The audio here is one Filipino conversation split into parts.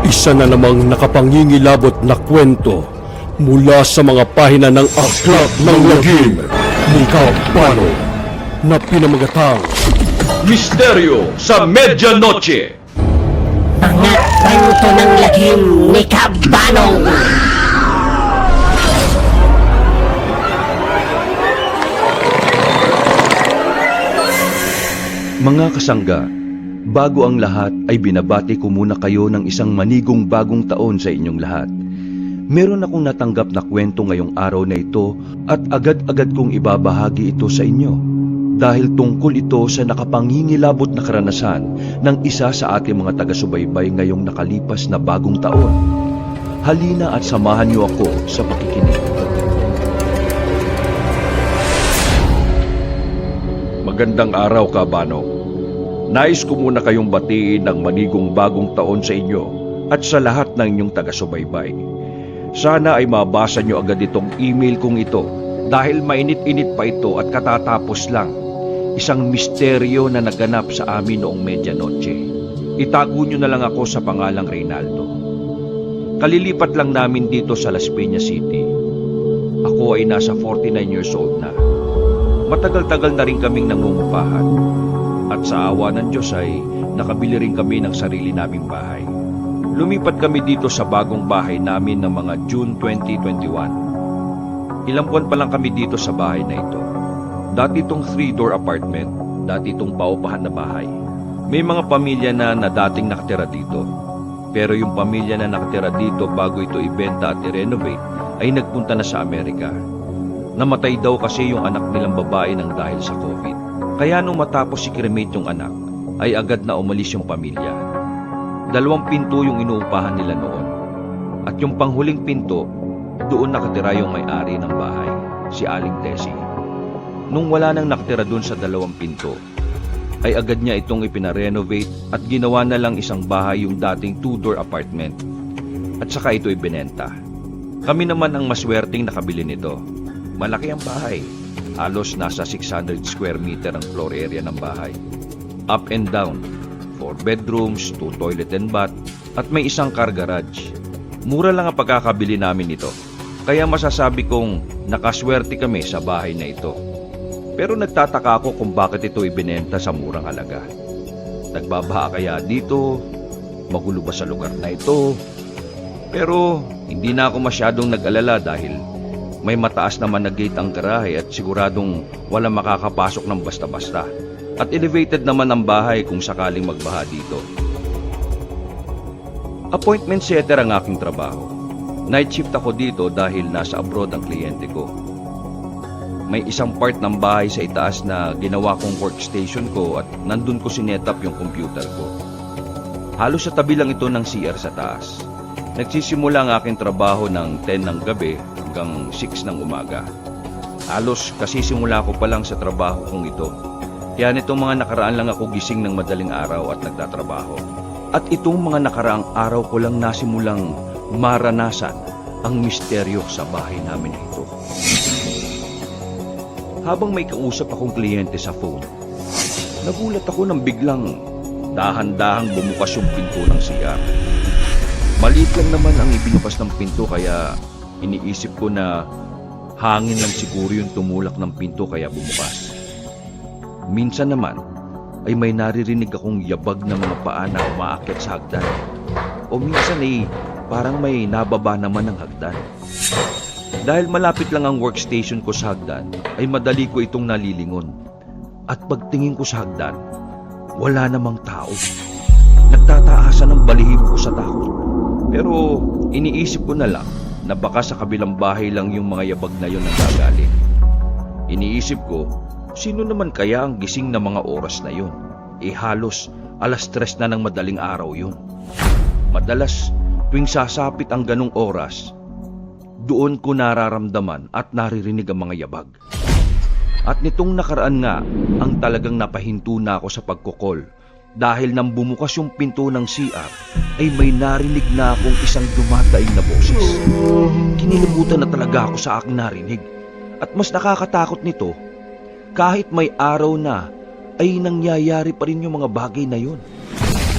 Isa na namang nakapangingilabot na kwento mula sa mga pahina ng Aklat ng Lagim ni Kabano na pinamagatang Misteryo sa Medianoche. Mga kwento ng lagim ni Kabano. Mga kasangga, bago ang lahat ay binabati ko muna kayo ng isang manigong bagong taon sa inyong lahat. Meron akong natanggap na kwento ngayong araw na ito at agad-agad kong ibabahagi ito sa inyo. Dahil tungkol ito sa nakapangingilabot na karanasan ng isa sa ating mga taga-subaybay ngayong nakalipas na bagong taon. Halina at samahan niyo ako sa pakikinig. Magandang araw, Kabano. Nais ko muna kayong batiin ng manigong bagong taon sa inyo at sa lahat ng inyong taga-subaybay. Sana ay mabasa niyo agad itong email kong ito dahil mainit-init pa ito at katatapos lang. Isang misteryo na naganap sa amin noong medianoche. Itago niyo na lang ako sa pangalang Reynaldo. Kalilipat lang namin dito sa Las Piñas City. Ako ay nasa 49 years old na. Matagal-tagal na rin kaming nangungupahan. At sa awa ng Diyos ay nakabili rin kami ng sarili naming bahay. Lumipat kami dito sa bagong bahay namin ng mga June 2021. Ilang buwan pa lang kami dito sa bahay na ito. Dati itong 3-door apartment, dati itong paupahan na bahay. May mga pamilya na dating nakatira dito. Pero yung pamilya na nakatira dito bago ito ibenta at i-renovate ay nagpunta na sa Amerika. Namatay daw kasi yung anak nilang babae nang dahil sa COVID. Kaya nung matapos i-cremate yung anak, ay agad na umalis yung pamilya. 2 pinto yung inuupahan nila noon. At yung panghuling pinto, doon nakatira yung may-ari ng bahay, si Aling Tessie. Nung wala nang nakatira doon sa 2 pinto, ay agad niya itong ipinarenovate at ginawa na lang isang bahay yung dating 2-door apartment. At saka ito ibinenta. Kami naman ang maswerteng nakabili nito. Malaki ang bahay. Halos nasa 600 square meter ang floor area ng bahay. Up and down, 4 bedrooms, 2 toilet and bath, at may isang car garage. Mura lang ang pagkakabili namin ito. Kaya masasabi kong nakaswerte kami sa bahay na ito. Pero nagtataka ako kung bakit ito ibinenta sa murang halaga. Nagbabaha kaya dito? Magulo ba sa lugar na ito? Pero hindi na ako masyadong nag-alala dahil may mataas naman na gate ang garahe at siguradong walang makakapasok ng basta-basta. At elevated naman ang bahay kung sakaling magbaha dito. Appointment setter ang aking trabaho. Night shift ako dito dahil nasa abroad ang kliyente ko. May isang part ng bahay sa itaas na ginawa kong workstation ko at nandun ko sinetap yung computer ko. Halos sa tabi lang ito ng CR sa taas. Nagsisimula ang aking trabaho ng 10 ng gabi hanggang 6 ng umaga. Halos kasisimula ko pa lang sa trabaho kong ito. Kaya nitong mga nakaraan lang ako gising ng madaling araw at nagtatrabaho. At itong mga nakaraang araw ko lang nasimulang maranasan ang misteryo sa bahay namin ito. Habang may kausap akong kliyente sa phone, nagulat ako nang biglang dahan-dahang bumukas yung pinto ng CR. Maliit lang naman ang ibinukas ng pinto kaya iniisip ko na hangin lang siguro yung tumulak ng pinto kaya bumukas. Minsan naman ay may naririnig akong yabag na mga paa na umaakyat sa hagdan. O minsan ay parang may nababa naman ng hagdan. Dahil malapit lang ang workstation ko sa hagdan, ay madali ko itong nalilingon. At pagtingin ko sa hagdan, wala namang tao. Nagtataasan ang balihib ko sa takot. Pero iniisip ko na lang na baka sa kabilang bahay lang yung mga yabag na yun ang gagaling. Iniisip ko, sino naman kaya ang gising na mga oras na yun? Halos 3:00 na ng madaling araw yun. Madalas, tuwing sasapit ang ganong oras, doon ko nararamdaman at naririnig ang mga yabag. At nitong nakaraan nga, ang talagang napahinto na ako sa pagkukol. Dahil nang bumukas yung pinto ng CR, ay may narinig na akong isang dumadaing na boses. Kinilabutan na talaga ako sa aking narinig. At mas nakakatakot nito, kahit may araw na, ay nangyayari pa rin yung mga bagay na yun.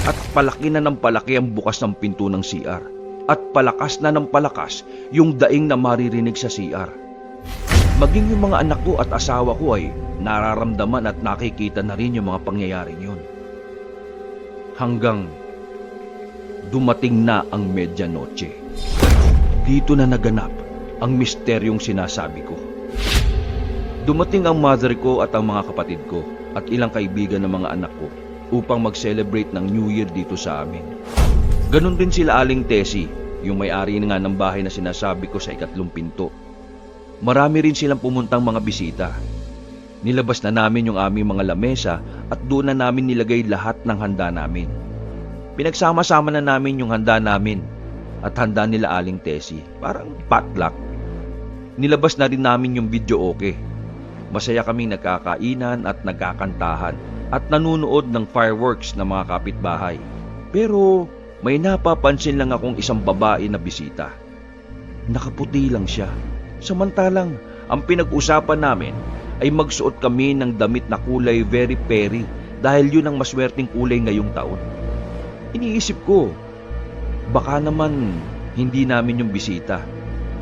At palaki na ng palaki ang bukas ng pinto ng CR at palakas na ng palakas yung daing na maririnig sa CR. Maging yung mga anak ko at asawa ko ay nararamdaman at nakikita na rin yung mga pangyayaring yun. Hanggang dumating na ang medyanoche. Dito na naganap ang misteryong sinasabi ko. Dumating ang mother ko at ang mga kapatid ko at ilang kaibigan ng mga anak ko upang mag-celebrate ng New Year dito sa amin. Ganon din sila Aling Tessie, yung may-ari nga ng bahay na sinasabi ko sa ikatlong pinto. Marami rin silang pumuntang mga bisita. Nilabas na namin yung aming mga lamesa at doon na namin nilagay lahat ng handa namin. Pinagsama-sama na namin yung handa namin at handa nila Aling Tessie, parang potluck. Nilabas na rin namin yung video okay. Masaya kaming nagkakainan at nagkakantahan at nanunood ng fireworks ng mga kapitbahay. Pero may napapansin lang akong isang babae na bisita. Nakaputi lang siya. Samantalang ang pinag-usapan namin ay magsuot kami ng damit na kulay very peri dahil yun ang maswerteng kulay ngayong taon. Iniisip ko, baka naman hindi namin yung bisita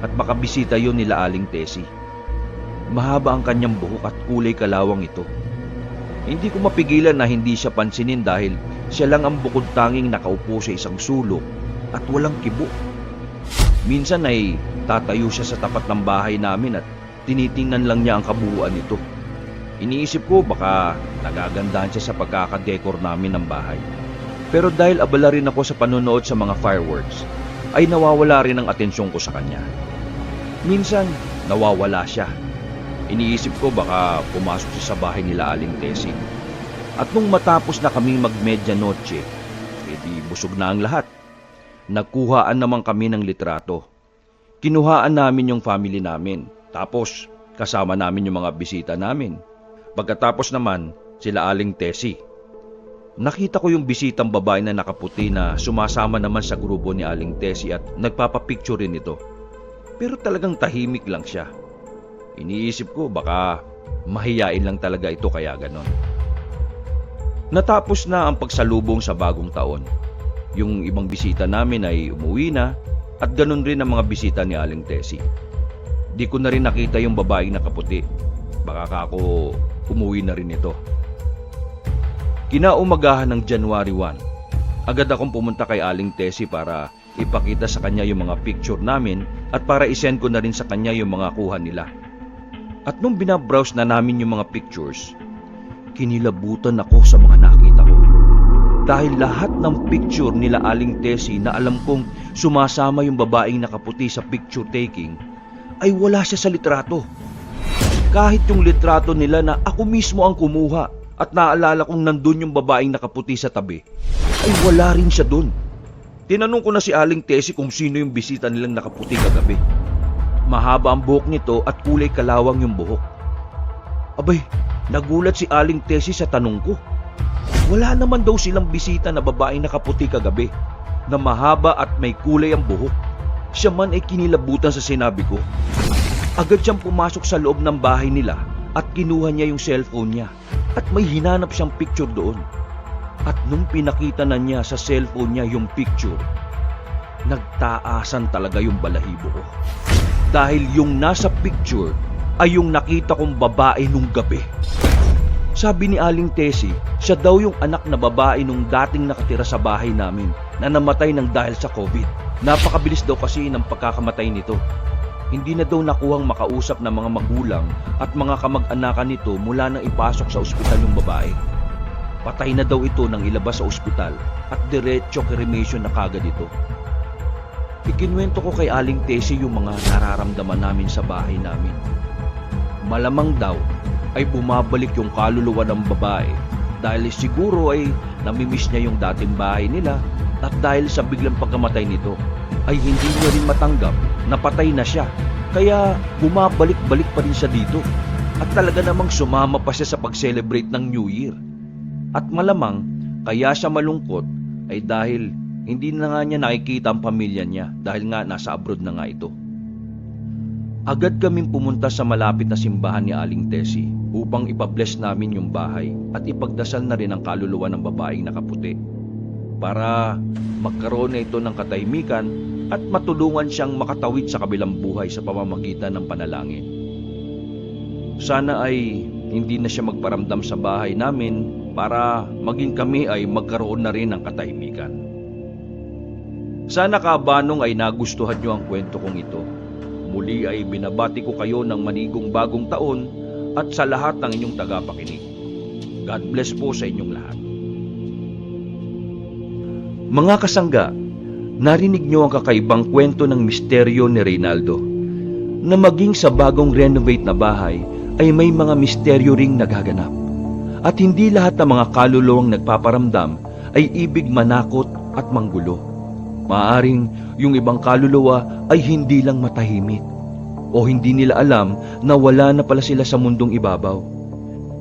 at baka bisita yun nila Aling Tessie. Mahaba ang kanyang buhok at kulay kalawang ito. Hindi ko mapigilan na hindi siya pansinin dahil siya lang ang bukod tanging nakaupo sa isang sulok at walang kibo. Minsan ay tatayo siya sa tapat ng bahay namin at tinitingnan lang niya ang kabuuan nito. Iniisip ko baka nagagandahan siya sa pagkakadekor namin ng bahay. Pero dahil abala rin ako sa panonood sa mga fireworks, ay nawawala rin ang atensyon ko sa kanya. Minsan, nawawala siya. Iniisip ko baka pumasok siya sa bahay nila Aling Tessie. At nung matapos na kaming mag-medyanoche, edi busog na ang lahat. Nagkuhaan naman kami ng litrato. Kinuhaan namin yung family namin. Tapos, kasama namin yung mga bisita namin. Pagkatapos naman, sila Aling Tessie. Nakita ko yung bisitang babae na nakaputi na sumasama naman sa grupo ni Aling Tessie at nagpapapicture rin ito. Pero talagang tahimik lang siya. Iniisip ko baka mahiyain lang talaga ito kaya ganon. Natapos na ang pagsalubong sa bagong taon. Yung ibang bisita namin ay umuwi na at ganon rin ang mga bisita ni Aling Tessie. Di ko na rin nakita yung babaeng nakaputi. Baka ako umuwi na rin ito. Kinaumagahan ng January 1, agad akong pumunta kay Aling Tessie para ipakita sa kanya yung mga picture namin at para isend ko na rin sa kanya yung mga kuha nila. At nung binabrowse na namin yung mga pictures, kinilabutan ako sa mga nakita ko. Dahil lahat ng picture nila Aling Tessie na alam kong sumasama yung babaeng nakaputi sa picture taking, ay wala siya sa litrato. Kahit yung litrato nila na ako mismo ang kumuha at naalala kong nandun yung babaeng nakaputi sa tabi, ay wala rin siya dun. Tinanong ko na si Aling Tessie kung sino yung bisita nilang nakaputi kagabi. Mahaba ang buhok nito at kulay kalawang yung buhok. Abay, nagulat si Aling Tessie sa tanong ko. Wala naman daw silang bisita na babaeng nakaputi kagabi na mahaba at may kulay ang buhok. Siya man ay kinilabutan sa sinabi ko. Agad siyang pumasok sa loob ng bahay nila at kinuha niya yung cellphone niya at may hinanap siyang picture doon. At nung pinakita na niya sa cellphone niya yung picture, nagtaasan talaga yung balahibo ko. Dahil yung nasa picture ay yung nakita kong babae nung gabi. Sabi ni Aling Tessie, siya daw yung anak na babae nung dating nakatira sa bahay namin na namatay ng dahil sa COVID. Napakabilis daw kasi ng pagkakamatay nito. Hindi na daw nakuhang makausap ng mga magulang at mga kamag-anakan nito mula nang ipasok sa ospital yung babae. Patay na daw ito nang ilabas sa ospital at diretso cremation na kagad ito. Ikinwento ko kay Aling Tessie yung mga nararamdaman namin sa bahay namin. Malamang daw ay bumabalik yung kaluluwa ng babae dahil siguro ay namimiss niya yung dating bahay nila at dahil sa biglang pagkamatay nito ay hindi niya rin matanggap na patay na siya. Kaya bumabalik-balik pa rin siya dito at talaga namang sumama pa siya sa pag-celebrate ng New Year. At malamang kaya siya malungkot ay dahil hindi na nga niya nakikita ang pamilya niya dahil nga nasa abroad na nga ito. Agad kaming pumunta sa malapit na simbahan ni Aling Tessie upang ipabless namin yung bahay at ipagdasal na rin ang kaluluwa ng babaeng nakaputi. para magkaroon na ito ng katahimikan at matulungan siyang makatawid sa kabilang buhay sa pamamagitan ng panalangin. Sana ay hindi na siya magparamdam sa bahay namin para maging kami ay magkaroon na rin ng katahimikan. Sana Kabanong ay nagustuhan niyo ang kwento kong ito. Muli ay binabati ko kayo ng manigong bagong taon at sa lahat ng inyong tagapakinig. God bless po sa inyong lahat. Mga kasangga, narinig niyo ang kakaibang kwento ng misteryo ni Reynaldo, na maging sa bagong renovate na bahay ay may mga misteryo ring nagaganap. At hindi lahat ng mga kaluluwang nagpaparamdam ay ibig manakot at manggulo. Maaring yung ibang kaluluwa ay hindi lang matahimik o hindi nila alam na wala na pala sila sa mundong ibabaw.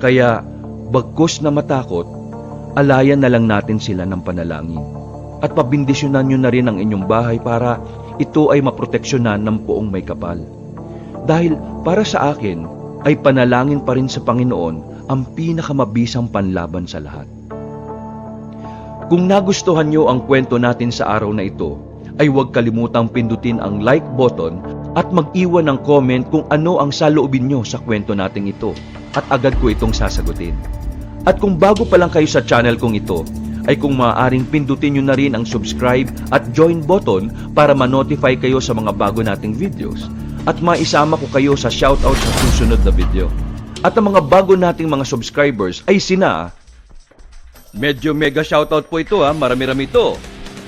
Kaya bagkus na matakot, alayan na lang natin sila ng panalangin. At pabindisyonan nyo na rin ang inyong bahay para ito ay maproteksyonan ng poong may kapal. Dahil para sa akin ay panalangin pa rin sa Panginoon ang pinakamabisang panlaban sa lahat. Kung nagustuhan nyo ang kwento natin sa araw na ito, ay huwag kalimutang pindutin ang like button at mag-iwan ng comment kung ano ang saloobin nyo sa kwento natin ito at agad ko itong sasagutin. At kung bago pa lang kayo sa channel kong ito, ay kung maaaring pindutin nyo na rin ang subscribe at join button para ma-notify kayo sa mga bago nating videos at maisama ko kayo sa shoutout sa susunod na video. At ang mga bago nating mga subscribers ay sina... Medyo mega shoutout po ito marami-rami ito.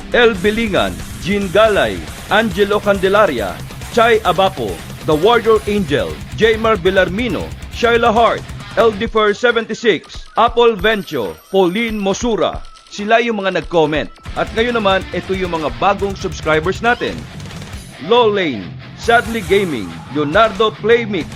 El Bilingan, Jean Galay, Angelo Candelaria, Chay Abaco, The Warrior Angel, Jaymar Belarmino, Shyla Hart, Eldifer 76, Apple Vencio, Pauline Mosura. Sila yung mga nag-comment. At ngayon naman, ito yung mga bagong subscribers natin. Lolane, Sadly Gaming, Leonardo Playmix,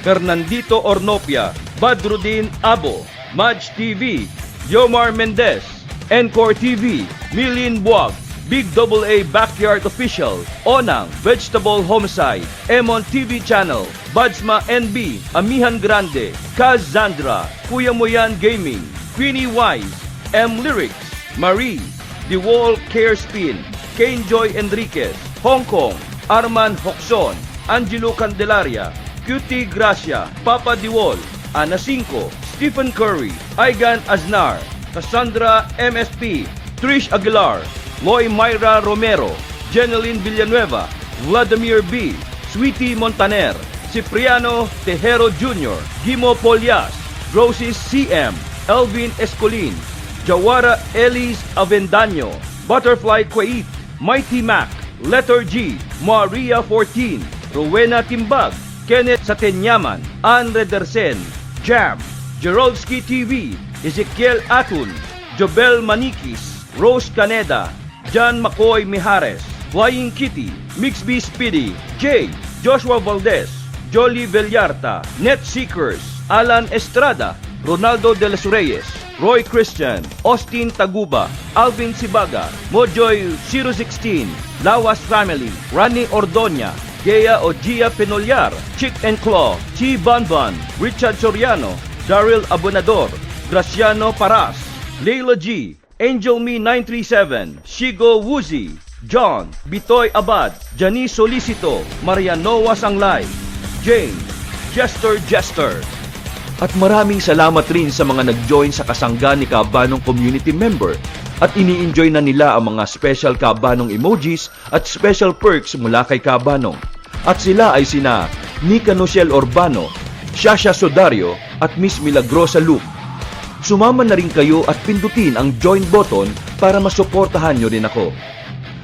Fernandito Ornopia, Badrudin Abo, Madge TV, Yomar Mendez, Encore TV, Milin Buwag, Big AA Backyard Official, Onang, Vegetable Homicide, Emon TV Channel, Badsma NB, Amihan Grande, Kaz Zandra, Kuya Moyan Gaming, Queenie Wise, M Lyrics, Marie, The Wall Care Spin, Kane Joy Enriquez, Hong Kong, Arman Hoxon, Angelo Candelaria, Cutie Gracia, Papa Diwal, Ana Cinco, Stephen Curry, Aigan Aznar, Cassandra MSP, Trish Aguilar, Loy Myra Romero, Jeneline Villanueva, Vladimir B, Sweetie Montaner, Cipriano Tejero Jr., Gimo Polias, Rosis CM, Elvin Escolin, Jawara Elis Avendaño, Butterfly Quait, Mighty Mac, Letter G, Maria 14, Rowena Timbag, Kenneth Satenyaman, Ann Redersen, Jam, Jerolski TV, Ezekiel Atun, Jobel Manikis, Rose Caneda, John McCoy Mijares, Flying Kitty, Mixby Speedy, Jay, Joshua Valdez, Jolly Villarta, Net Seekers, Alan Estrada, Ronaldo de los Reyes, Roy Christian, Austin Taguba, Alvin Sibaga, Mojoy 016, Lawas Family, Rani Ordoña, Gea Ogia Penolyar, Chick and Claw, Chi Bonbon, Richard Soriano, Daryl Abonador, Graciano Paras, Leila G, Angel Me 937, Shigo Woozy, John, Bitoy Abad, Janice Solicito, Marianoa Sanglay, Jane, Jester. At maraming salamat rin sa mga nag-join sa kasangga ni Kabanong community member at ini-enjoy na nila ang mga special Kabanong emojis at special perks mula kay Kabanong. At sila ay sina Nika Nociel Urbano, Shasha Sodario at Miss Milagrosa Luke. Sumama na rin kayo at pindutin ang join button para masuportahan nyo rin ako.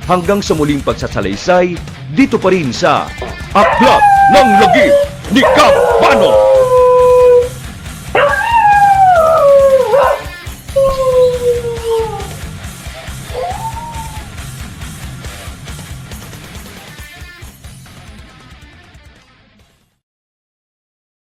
Hanggang sa muling pagsasalaysay, dito pa rin sa Aklat ng Lagim ni Kabano!